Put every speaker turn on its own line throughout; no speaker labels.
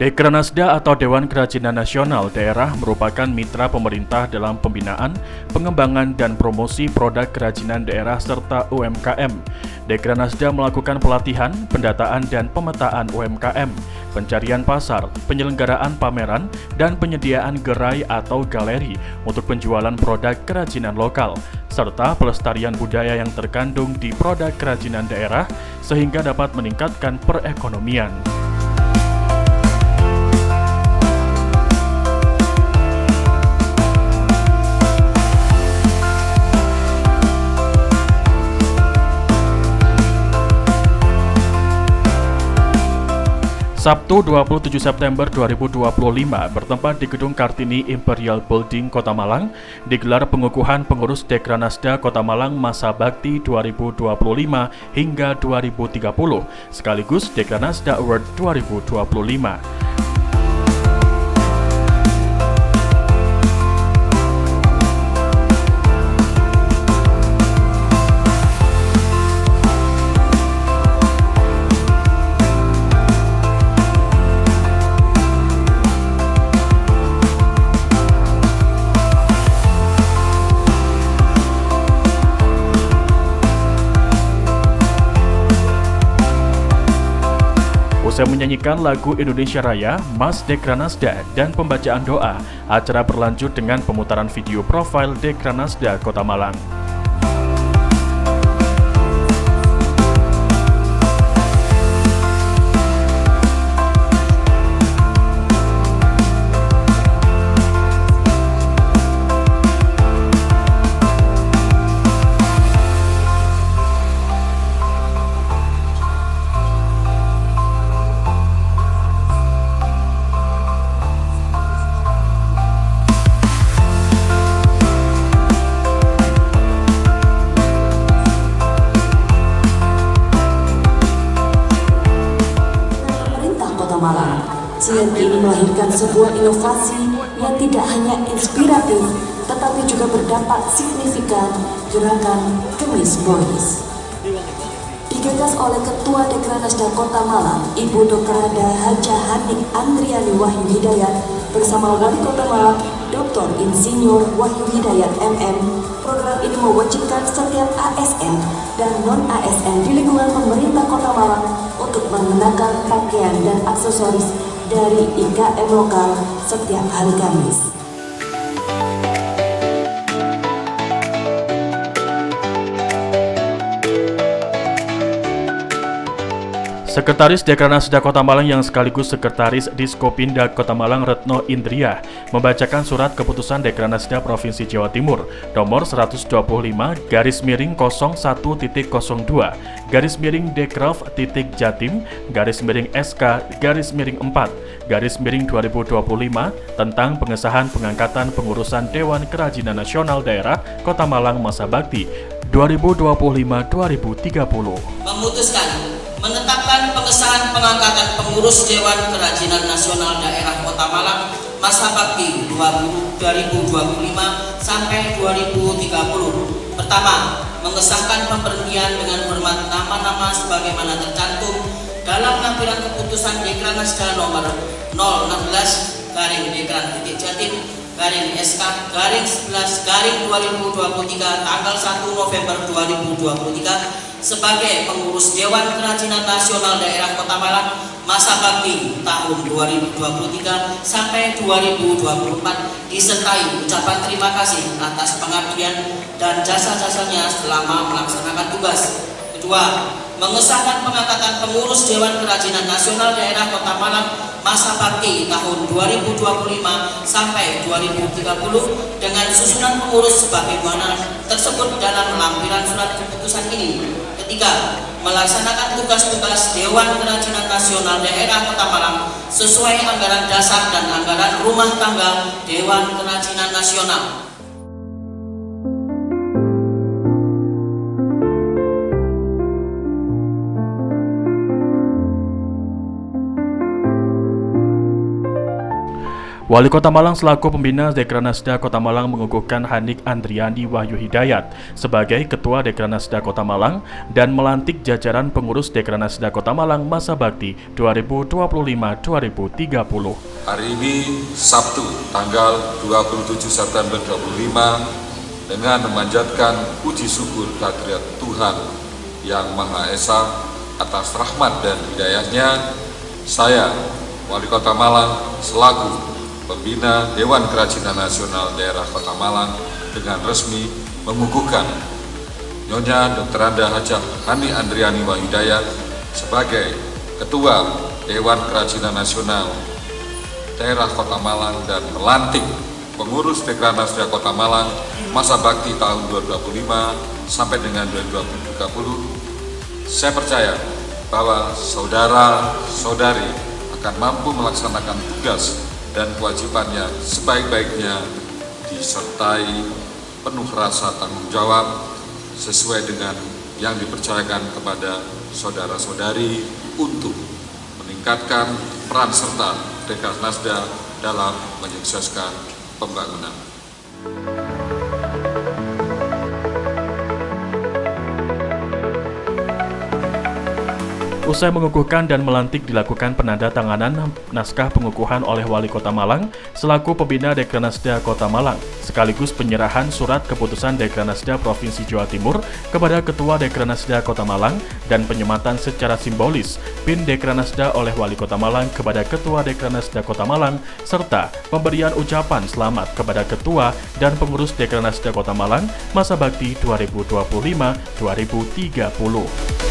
Dekranasda atau Dewan Kerajinan Nasional Daerah merupakan mitra pemerintah dalam pembinaan, pengembangan, dan promosi produk kerajinan daerah serta UMKM. Dekranasda melakukan pelatihan, pendataan, dan pemetaan UMKM, pencarian pasar, penyelenggaraan pameran, dan penyediaan gerai atau galeri untuk penjualan produk kerajinan lokal, serta pelestarian budaya yang terkandung di produk kerajinan daerah sehingga dapat meningkatkan perekonomian. Sabtu 27 September 2025 bertempat di Gedung Kartini Imperial Building Kota Malang digelar pengukuhan pengurus Dekranasda Kota Malang masa bakti 2025 hingga 2030 sekaligus Dekranasda Award 2025. Usai menyanyikan lagu Indonesia Raya, Mas Dekranasda, dan pembacaan doa, acara berlanjut dengan pemutaran video profil Dekranasda Kota Malang.
Malang. CNI ini melahirkan sebuah inovasi yang tidak hanya inspiratif, tetapi juga berdampak signifikan, gerakan Kemis Boys. Digagas oleh Ketua Dekranasda Kota Malang, Ibu Dr. Haja Hanik Andriani Wahyu Hidayat bersama Wali Kota Malang, Dr. Insinyur Wahyu Hidayat MM. Program ini mewajibkan setiap ASN dan non-ASN di lingkungan pemerintah Kota Malang untuk mengenakan pakaian dan aksesoris dari IKM lokal setiap hari Kamis.
Sekretaris Dekranasda Kota Malang yang sekaligus Sekretaris Diskopinda Kota Malang Retno Indria membacakan surat keputusan Dekranasda Provinsi Jawa Timur nomor 125-Dekraf.Jatim-SK-4-2025 tentang pengesahan pengangkatan pengurusan Dewan Kerajinan Nasional Daerah Kota Malang masa bakti 2025-2030.
Memutuskan menetapkan pengesahan pengangkatan pengurus Dewan Kerajinan Nasional Daerah Kota Malang masa bakti 2025 sampai 2030. Pertama, mengesahkan pemberhentian dengan hormat nama-nama sebagaimana tercantum dalam lampiran keputusan Dekranasda nomor 016-DKT-SK-11-2023 tanggal 1 November 2023 sebagai pengurus Dewan Kerajinan Nasional Daerah Kota Malang masa bakti tahun 2023 sampai 2024 disertai ucapan terima kasih atas pengabdian dan jasa-jasanya selama melaksanakan tugas. Kedua, mengesahkan pengangkatan pengurus Dewan Kerajinan Nasional Daerah Kota Malang masa bakti tahun 2025 sampai 2030 dengan susunan pengurus sebagaimana tersebut dalam lampiran surat keputusan ini. Ketiga, melaksanakan tugas-tugas Dewan Kerajinan Nasional Daerah Kota Malang sesuai anggaran dasar dan anggaran rumah tangga Dewan Kerajinan Nasional.
Wali Kota Malang selaku pembina Dekranasda Kota Malang mengukuhkan Handik Andriani Wahyu Hidayat sebagai Ketua Dekranasda Kota Malang dan melantik jajaran pengurus Dekranasda Kota Malang masa bakti 2025-2030.
Hari ini Sabtu tanggal 27 September 2025 dengan memanjatkan puji syukur kehadirat Tuhan Yang Maha Esa atas rahmat dan hidayahnya, saya Wali Kota Malang selaku pembina Dewan Kerajinan Nasional Daerah Kota Malang dengan resmi mengukuhkan Nyonya Dr. Anda Hajah Hani Andriani Wahyu Hidayat sebagai Ketua Dewan Kerajinan Nasional Daerah Kota Malang dan melantik pengurus Dekranasda Kota Malang masa bakti tahun 2025 sampai dengan 2030. Saya percaya bahwa saudara-saudari akan mampu melaksanakan tugas dan kewajibannya sebaik-baiknya disertai penuh rasa tanggung jawab sesuai dengan yang dipercayakan kepada saudara-saudari untuk meningkatkan peran serta Dekranasda dalam menyukseskan pembangunan.
Usai mengukuhkan dan melantik dilakukan penandatanganan naskah pengukuhan oleh Wali Kota Malang selaku pembina Dekranasda Kota Malang, sekaligus penyerahan surat keputusan Dekranasda Provinsi Jawa Timur kepada Ketua Dekranasda Kota Malang dan penyematan secara simbolis PIN Dekranasda oleh Wali Kota Malang kepada Ketua Dekranasda Kota Malang serta pemberian ucapan selamat kepada Ketua dan pengurus Dekranasda Kota Malang masa bakti 2025-2030.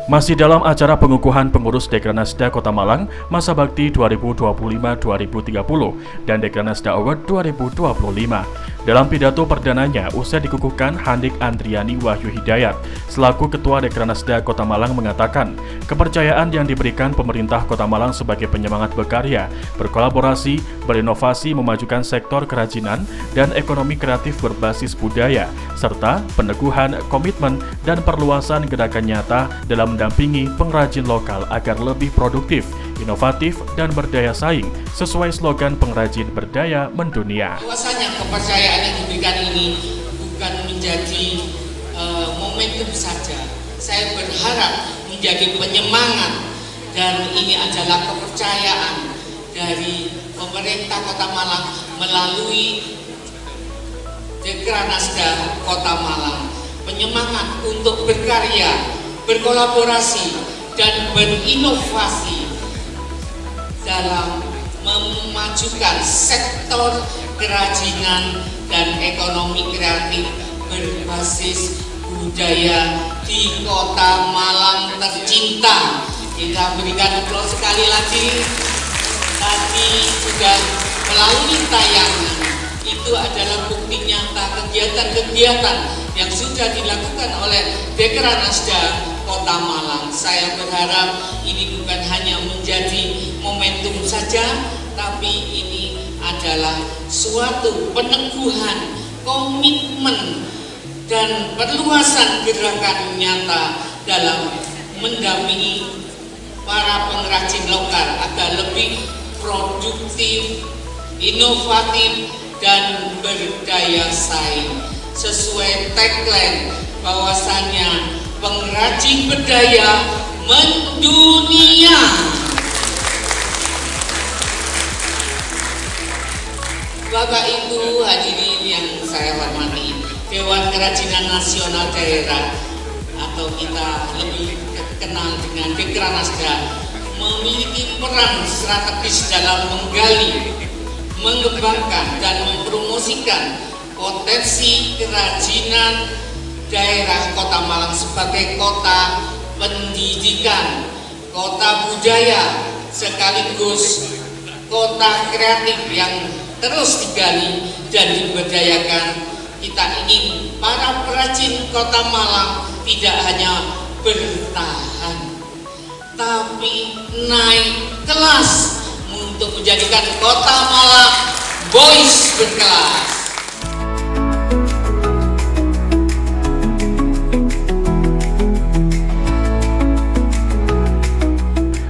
Masih dalam acara pengukuhan pengurus Dekranasda Kota Malang masa bakti 2025-2030 dan Dekranasda Award 2025. Dalam pidato perdananya, usai dikukuhkan Handik Andriani Wahyu Hidayat selaku Ketua Dekranasda Kota Malang mengatakan, kepercayaan yang diberikan pemerintah Kota Malang sebagai penyemangat berkarya, berkolaborasi, berinovasi, memajukan sektor kerajinan dan ekonomi kreatif berbasis budaya, serta peneguhan komitmen dan perluasan gerakan nyata dalam mendampingi pengrajin lokal agar lebih produktif, inovatif, dan berdaya saing sesuai slogan pengrajin berdaya mendunia.
Bahwasanya kepercayaan yang diberikan ini bukan menjadi momentum saja. Saya berharap menjadi penyemangat dan ini adalah kepercayaan dari pemerintah Kota Malang melalui Dekranasda Kota Malang. Penyemangat untuk berkarya, berkolaborasi, dan berinovasi dalam memajukan sektor kerajinan dan ekonomi kreatif berbasis budaya di Kota Malang tercinta. Kita berikan aplaus sekali lagi. Tadi juga melalui tayangan itu adalah bukti nyata kegiatan-kegiatan yang sudah dilakukan oleh Dekranasda Kota Malang. Saya berharap ini bukan hanya menjadi momentum saja, tapi ini adalah suatu peneguhan, komitmen, dan perluasan gerakan nyata dalam mendampingi para pengrajin lokal agar lebih produktif, inovatif, dan berdaya saing. Sesuai tagline bahwasannya pengrajin berdaya mendunia. Bapak Ibu hadirin yang saya hormati, Dewan Kerajinan Nasional Daerah atau kita lebih kenal dengan Dekranasda memiliki peran strategis dalam menggali, mengembangkan, dan mempromosikan potensi kerajinan daerah Kota Malang sebagai kota pendidikan, kota budaya, sekaligus kota kreatif yang
terus digali dan diberdayakan. Kita ingin para perajin Kota Malang tidak hanya bertahan, tapi naik kelas untuk menjadikan Kota Malang boys berkelas.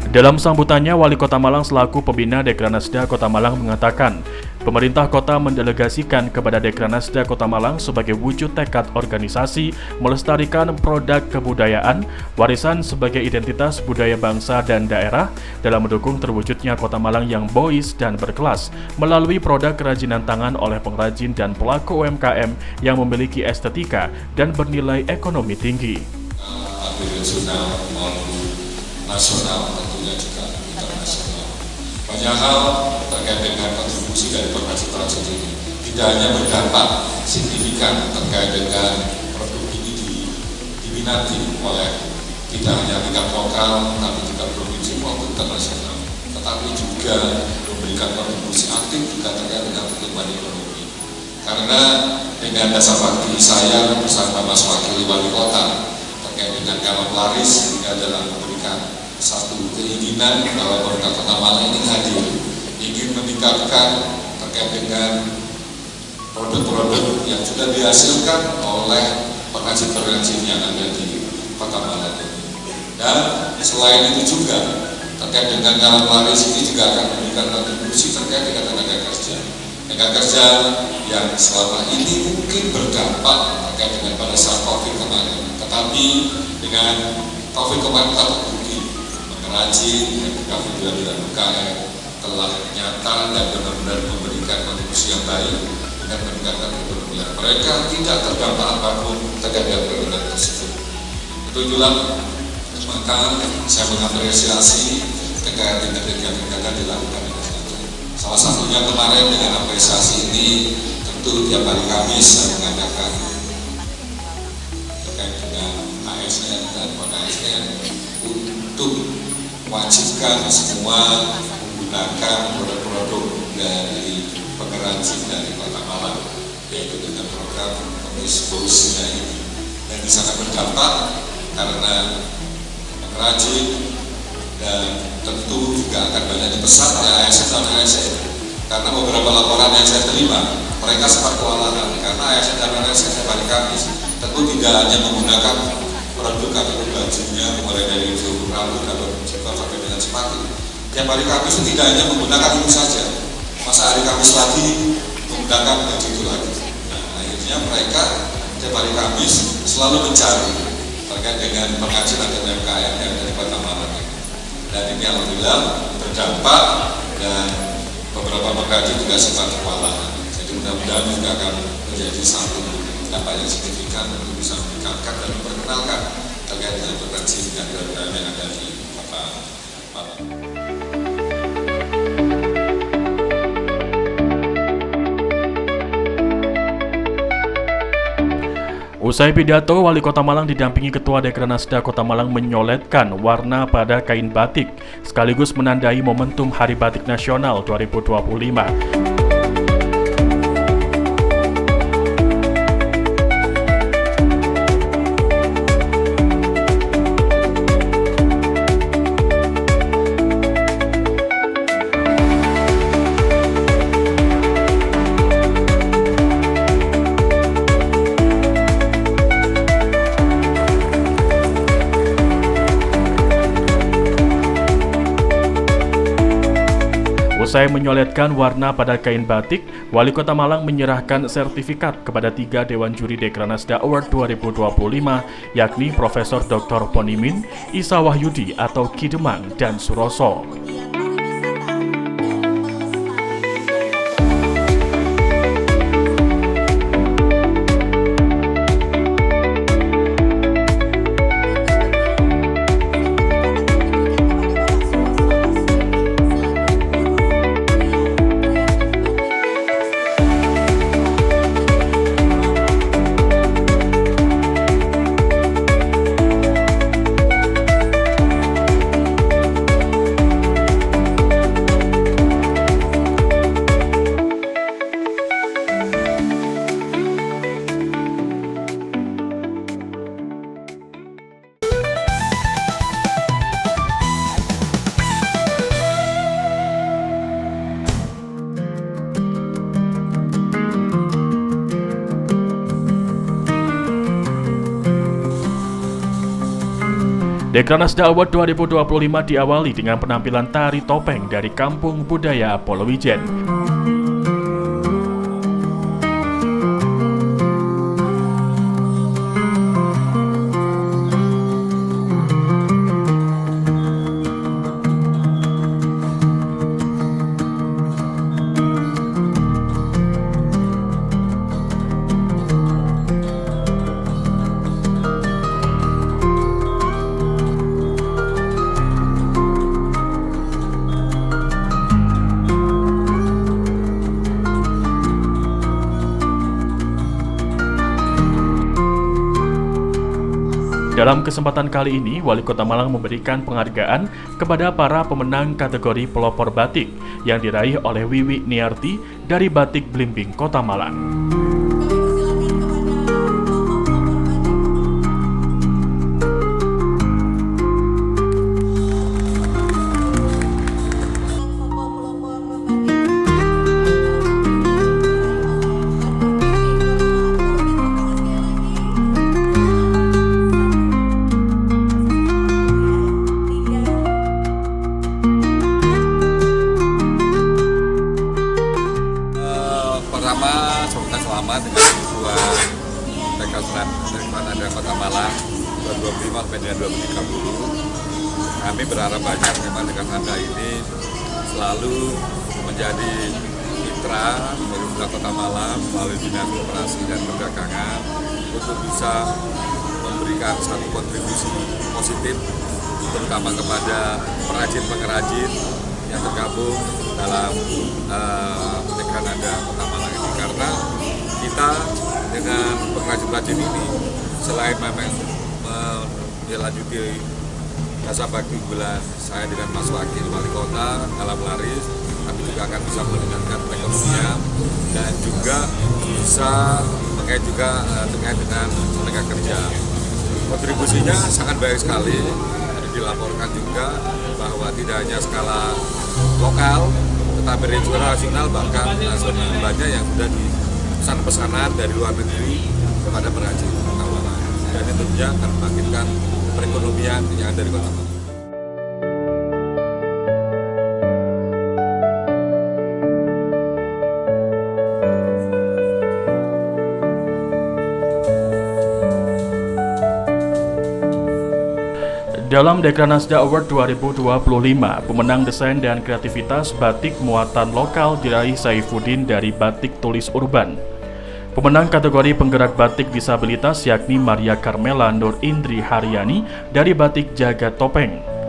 Dalam sambutannya, Wali Kota Malang selaku pembina Dekranasda Kota Malang mengatakan, pemerintah kota mendelegasikan kepada Dekranasda Kota Malang sebagai wujud tekad organisasi melestarikan produk kebudayaan, warisan sebagai identitas budaya bangsa dan daerah dalam mendukung terwujudnya Kota Malang yang boys dan berkelas melalui produk kerajinan tangan oleh pengrajin dan pelaku UMKM yang memiliki estetika dan bernilai ekonomi tinggi.
Regional maupun nasional, tentunya juga internasional. Banyak hal terkait dengan kontribusi dari perajin ini tidak hanya berdampak signifikan terkait dengan produk ini diminati oleh tidak hanya tingkat lokal, tapi juga provinsi maupun internasional, tetapi juga memberikan kontribusi aktif juga terkait dengan pertumbuhan ekonomi. Karena dengan dasar bakti saya bersama Mas Wakil Wali Kota terkait dengan kalam laris hingga dalam memberikan satu keinginan bahwa pemerintah Kota Malang ini hadir ingin meningkatkan terkait dengan produk-produk yang sudah dihasilkan oleh pengrajin-pengrajin yang ada di Kota Malang ini. Dan selain itu juga terkait dengan kalam laris ini juga akan memberikan kontribusi terkait dengan tenaga kerja yang selama ini mungkin berdampak terkait dengan pada saat COVID kemarin, tetapi dengan COVID kemarin kita terbukti pengrajin dan juga pembina UKM telah nyata dan benar-benar memberikan kontribusi yang baik dengan meningkatkan perekonomian mereka, tidak terdampak apapun terkait dengan produk tersebut. Itu juga maka saya mengapresiasi terkait dengan kegiatan dilakukan di sana. Salah satunya kemarin dengan apresiasi ini tentu tiap hari Kamis saya mengadakan terkait dengan ASN dan non-ASN untuk mewajibkan semua menggunakan produk-produk dari pengrajin dari Kota Malang, yaitu dengan program Kemis Bonusnya ini, yang bisa berdampak karena pengrajin dan tentu juga akan banyak dipesan oleh ASN dan ASN. Karena beberapa laporan yang saya terima, mereka sempat kewalahan karena ASN dan ASN setiap hari Kamis tentu tidak hanya menggunakan produk atau bajunya mulai dari rambut atau jilbab sampai dengan sepatu. Tiap hari Kamis tidak hanya menggunakan itu saja, masa hari Kamis lagi menggunakan baju itu lagi. Nah, akhirnya mereka tiap hari Kamis selalu mencari terkait dengan penghasilan dan UMKM yang dari Kota Malang ini. Dan ini alhamdulillah berdampak dan beberapa pengrajin juga sempat kewalahan. Jadi mudah-mudahan juga akan menjadi satu dampak yang signifikan untuk bisa meningkatkan dan memperkenalkan terkait dengan pengrajin dan UMKM yang ada di Kota Malang.
Usai pidato, Wali Kota Malang didampingi Ketua Dekranasda Kota Malang menyoletkan warna pada kain batik, sekaligus menandai momentum Hari Batik Nasional 2025. Usai menyoletkan warna pada kain batik, Wali Kota Malang menyerahkan sertifikat kepada 3 Dewan Juri Dekranasda Award 2025, yakni Profesor Dr. Ponimin, Isa Wahyudi atau Ki Demang, dan Suroso. Dekranasda Award 2025 diawali dengan penampilan tari topeng dari Kampung Budaya Polowijen. Dalam kesempatan kali ini, Wali Kota Malang memberikan penghargaan kepada para pemenang kategori pelopor batik yang diraih oleh Wiwi Niarti dari Batik Blimbing Kota Malang.
Pertama, semoga selamat dengan sebuah Dekranasda Kota Malang 2025 sampai dengan 2030. Kami berharap banyak memang Dekranasda ini selalu menjadi mitra pemerintah Kota Malang melalui Dinas Koperasi dan Perdagangan untuk bisa memberikan satu kontribusi positif terutama kepada pengrajin-pengrajin yang tergabung dalam Dekranasda Kota Malang ini, karena kita dengan pengrajin-pengrajin ini selain memang melanjuti jasa bakti bulan saya dengan Mas Wakil Wali Kota dalam laris, tapi juga akan bisa meningkatkan perekonomian dan juga bisa terkait dengan tenaga kerja. Kontribusinya sangat baik sekali. Dilaporkan juga bahwa tidak hanya skala lokal, tetapi regional, bahkan banyak yang sudah dipesan pesanan dari luar negeri kepada perajin Kota Malang. Dan itu tentunya akan membangkitkan perekonomian yang ada di Kota Malang.
Dalam Dekranasda Award 2025, pemenang desain dan kreativitas batik muatan lokal diraih Saifuddin dari Batik Tulis Urban. Pemenang kategori penggerak batik disabilitas yakni Maria Carmela Nur Indri Haryani dari Batik Jagat Topeng.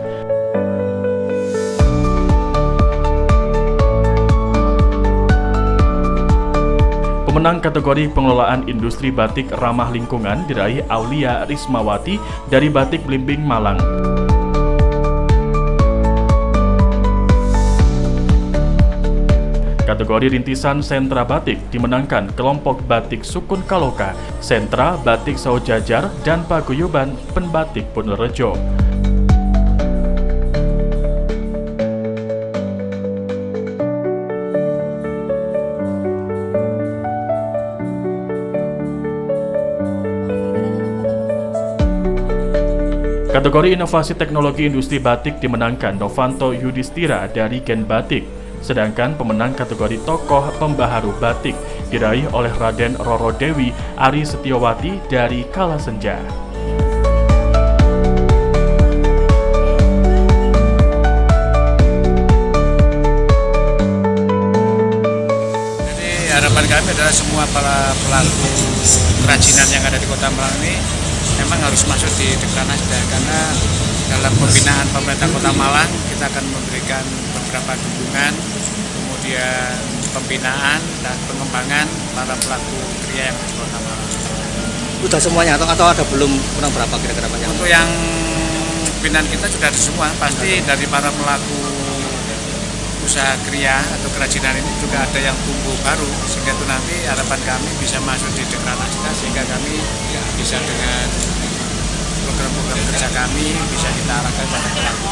Pemenang kategori pengelolaan industri batik ramah lingkungan diraih Aulia Rismawati dari Batik Blimbing Malang. Kategori rintisan sentra batik dimenangkan kelompok Batik Sukun Kaloka, Sentra Batik Saujajar, dan Paguyuban Penbatik Ponorejo. Kategori inovasi teknologi industri batik dimenangkan Novanto Yudhistira dari Gen Batik, sedangkan pemenang kategori tokoh pembaharu batik diraih oleh Raden Roro Dewi Ari Setiawati dari Kalasenja.
Jadi harapan kami adalah semua para pelaku kerajinan yang ada di Kota Malang ini memang harus masuk di Dekranasda, karena dalam pembinaan pemerintah Kota Malang kita akan memberikan beberapa dukungan, kemudian pembinaan dan pengembangan para pelaku kriya yang ada di Kota Malang.
Sudah semuanya atau ada belum, kurang berapa kira-kira banyak?
Untuk yang pembinaan kita sudah ada semua, pasti dari para pelaku usaha kriya atau kerajinan ini juga ada yang tumbuh baru, sehingga itu nanti harapan kami bisa masuk di Dekranasda, sehingga kami bisa dengan program-program kerja kami bisa kita arahkan pada pelaku.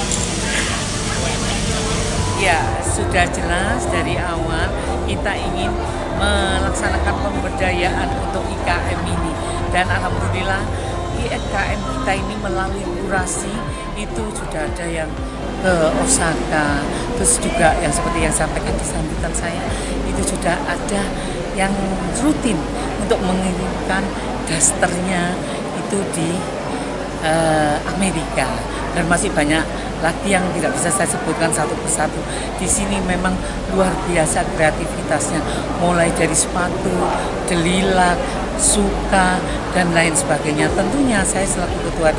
Ya, sudah jelas dari awal kita ingin melaksanakan pemberdayaan untuk IKM ini, dan alhamdulillah IKM kita ini melalui kurasi itu sudah ada yang ke Osaka, terus juga yang seperti yang sampaikan di sambutan saya itu sudah ada yang rutin untuk mengirimkan dasternya itu di Amerika, dan masih banyak lagi yang tidak bisa saya sebutkan satu persatu. Di sini memang luar biasa kreativitasnya, mulai dari sepatu, delilak, suka, dan lain sebagainya. Tentunya saya selaku Ketua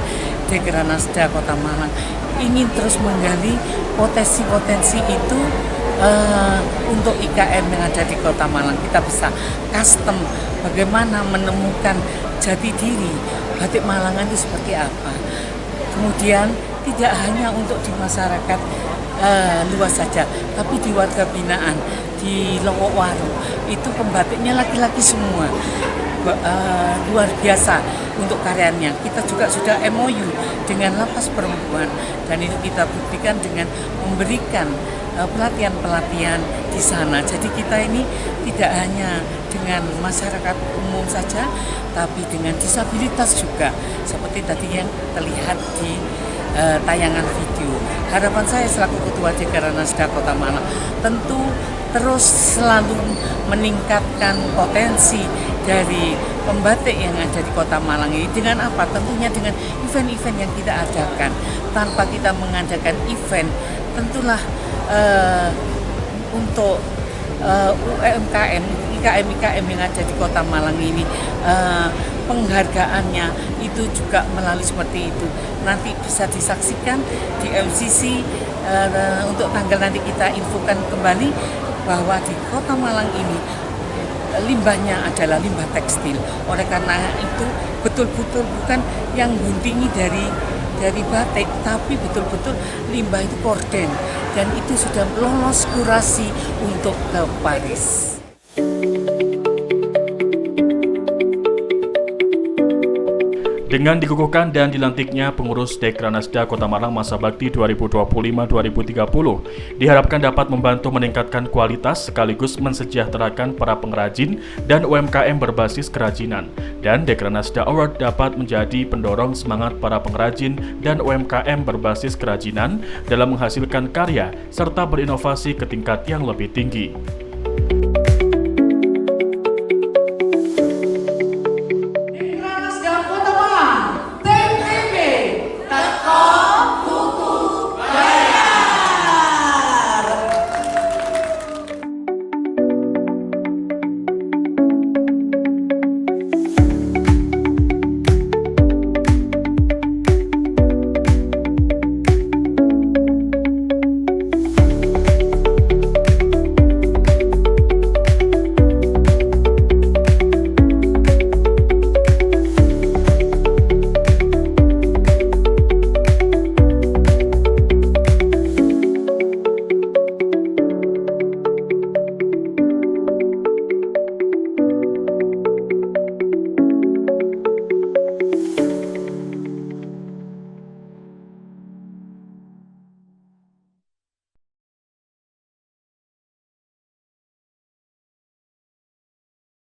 Dekranasda Kota Malang ingin terus menggali potensi-potensi itu untuk IKM yang ada di Kota Malang. Kita bisa custom bagaimana menemukan jati diri batik Malangan itu seperti apa. Kemudian tidak hanya untuk di masyarakat luas saja, tapi di warga binaan di Lowokwaru itu pembatiknya laki-laki semua. Luar biasa untuk karyanya. Kita juga sudah MOU dengan Lapas Perempuan, dan itu kita buktikan dengan memberikan pelatihan-pelatihan di sana. Jadi kita ini tidak hanya dengan masyarakat umum saja, tapi dengan disabilitas juga, seperti tadi yang terlihat di tayangan video. Harapan saya selaku Ketua Dekranasda Kota Malang tentu terus selalu meningkatkan potensi dari pembatik yang ada di Kota Malang ini. Dengan apa? Tentunya dengan event-event yang kita adakan. Tanpa kita mengadakan event, tentulah untuk UMKM, IKM yang ada di Kota Malang ini penghargaannya itu juga melalui seperti itu. Nanti bisa disaksikan di MCC untuk tanggal nanti kita infokan kembali bahwa di Kota Malang ini limbahnya adalah limbah tekstil. Oleh karena itu betul-betul bukan yang guntingi dari batik, tapi betul-betul limbah itu korden, dan itu sudah lolos kurasi untuk ke Paris.
Dengan dikukuhkan dan dilantiknya pengurus Dekranasda Kota Malang masa bakti 2025-2030, diharapkan dapat membantu meningkatkan kualitas sekaligus mensejahterakan para pengrajin dan UMKM berbasis kerajinan. Dan Dekranasda Award dapat menjadi pendorong semangat para pengrajin dan UMKM berbasis kerajinan dalam menghasilkan karya serta berinovasi ke tingkat yang lebih tinggi.